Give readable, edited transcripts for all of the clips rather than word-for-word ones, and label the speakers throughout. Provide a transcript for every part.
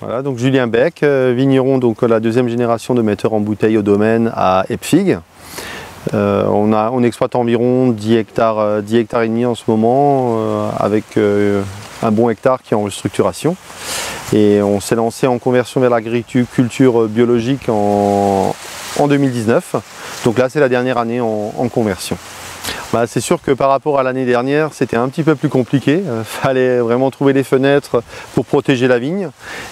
Speaker 1: Voilà, donc Julien Bec, vigneron, donc la deuxième génération de metteurs en bouteille au domaine à Epfig. On exploite environ 10 hectares et demi en ce moment, avec un bon hectare qui est en restructuration. Et on s'est lancé en conversion vers l'agriculture biologique en 2019. Donc là, c'est la dernière année en conversion. Bah, c'est sûr que par rapport à l'année dernière, c'était un petit peu plus compliqué. Il fallait vraiment trouver des fenêtres pour protéger la vigne.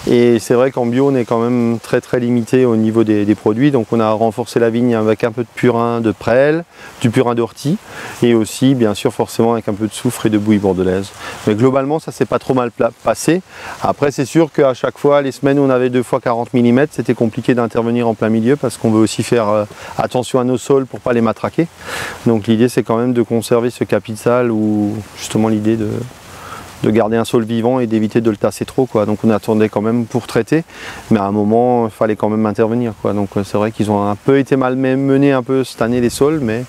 Speaker 1: Et c'est vrai qu'en bio, on est quand même très limité au niveau des produits. Donc on a renforcé la vigne avec un peu de purin de prêle, du purin d'ortie et aussi, bien sûr, forcément avec un peu de soufre et de bouillie bordelaise. Mais globalement, ça s'est pas trop mal passé. Après, c'est sûr qu'à chaque fois, les semaines où on avait 2 fois 40 mm, c'était compliqué d'intervenir en plein milieu parce qu'on veut aussi faire attention à nos sols pour pas les matraquer. Donc l'idée, c'est quand même de conserver ce capital ou justement l'idée de garder un sol vivant et d'éviter de le tasser trop, quoi. Donc on attendait quand même pour traiter, mais à un moment il fallait quand même intervenir, quoi. Donc c'est vrai qu'ils ont un peu été mal menés un peu cette année les sols, mais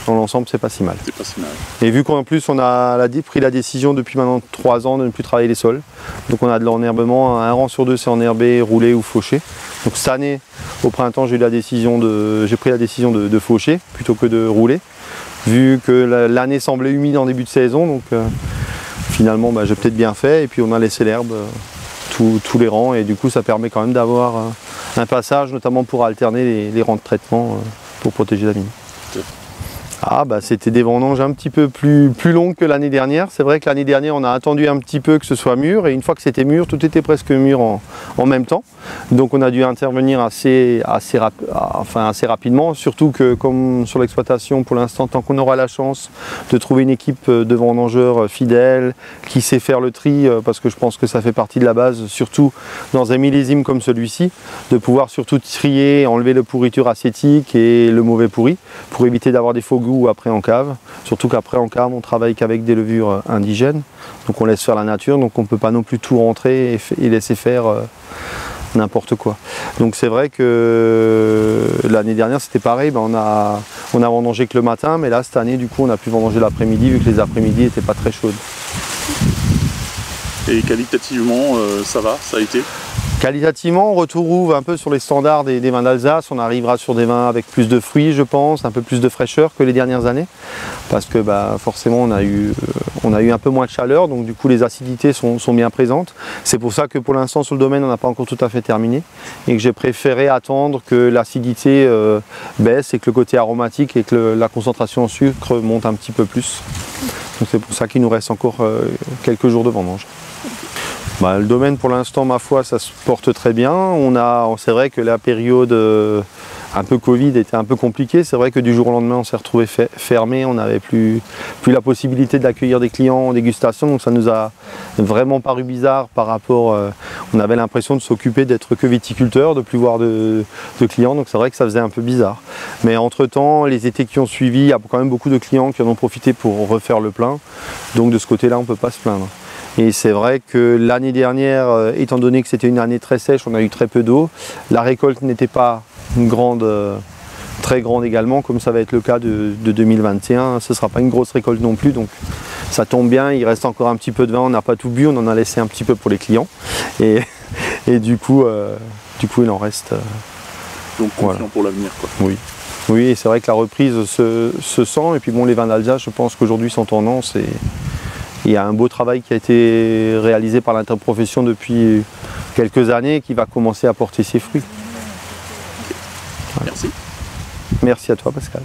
Speaker 1: dans l'ensemble c'est pas si mal.
Speaker 2: C'est pas si mal.
Speaker 1: Et vu qu'en plus on a pris la décision depuis maintenant 3 ans de ne plus travailler les sols, donc on a de l'enherbement, un rang sur 2 c'est enherbé, roulé ou fauché. Donc cette année au printemps j'ai pris la décision de faucher plutôt que de rouler, vu que l'année semblait humide en début de saison, donc finalement j'ai peut-être bien fait, et puis on a laissé l'herbe tous les rangs, et du coup ça permet quand même d'avoir un passage, notamment pour alterner les rangs de traitement pour protéger la vigne. Ah c'était des vendanges un petit peu plus longues que l'année dernière. C'est vrai que l'année dernière on a attendu un petit peu que ce soit mûr, et une fois que c'était mûr, tout était presque mûr en même temps. Donc on a dû intervenir assez rapidement, surtout que comme sur l'exploitation pour l'instant, tant qu'on aura la chance de trouver une équipe de vendangeurs fidèles, qui sait faire le tri, parce que je pense que ça fait partie de la base, surtout dans un millésime comme celui-ci, de pouvoir surtout trier, enlever le pourriture acétique et le mauvais pourri, pour éviter d'avoir des faux goûts après en cave, surtout qu'après en cave on travaille qu'avec des levures indigènes, donc on laisse faire la nature, donc on ne peut pas non plus tout rentrer et laisser faire n'importe quoi. Donc c'est vrai que l'année dernière c'était pareil, on a vendangé que le matin, mais là cette année du coup on a pu vendanger l'après-midi vu que les après-midi n'étaient pas très chaudes.
Speaker 2: Et qualitativement ça va, ça a été?
Speaker 1: Qualitativement, on retrouve un peu sur les standards des vins d'Alsace. On arrivera sur des vins avec plus de fruits, je pense, un peu plus de fraîcheur que les dernières années, parce que forcément on a eu un peu moins de chaleur, donc du coup les acidités sont bien présentes. C'est pour ça que pour l'instant sur le domaine on n'a pas encore tout à fait terminé, et que j'ai préféré attendre que l'acidité baisse et que le côté aromatique et que la concentration en sucre monte un petit peu plus. Donc c'est pour ça qu'il nous reste encore quelques jours de vendange. Le domaine pour l'instant, ma foi, ça se porte très bien. C'est vrai que la période un peu Covid était un peu compliquée. C'est vrai que du jour au lendemain, on s'est retrouvé fermé. On n'avait plus la possibilité d'accueillir des clients en dégustation. Donc ça nous a vraiment paru bizarre par rapport... on avait l'impression de s'occuper d'être que viticulteur, de plus voir de clients. Donc c'est vrai que ça faisait un peu bizarre. Mais entre-temps, les étés qui ont suivi, il y a quand même beaucoup de clients qui en ont profité pour refaire le plein. Donc de ce côté-là, on ne peut pas se plaindre. Et c'est vrai que l'année dernière, étant donné que c'était une année très sèche, on a eu très peu d'eau. La récolte n'était pas très grande également, comme ça va être le cas de 2021. Ce ne sera pas une grosse récolte non plus, donc ça tombe bien, il reste encore un petit peu de vin, on n'a pas tout bu, on en a laissé un petit peu pour les clients. Et du coup, il en reste.
Speaker 2: Donc confiant pour l'avenir, quoi.
Speaker 1: Oui, et c'est vrai que la reprise se sent, et puis bon, les vins d'Alsace, je pense qu'aujourd'hui sont tendance, et il y a un beau travail qui a été réalisé par l'interprofession depuis quelques années, qui va commencer à porter ses fruits.
Speaker 2: Merci.
Speaker 1: Merci à toi, Pascal.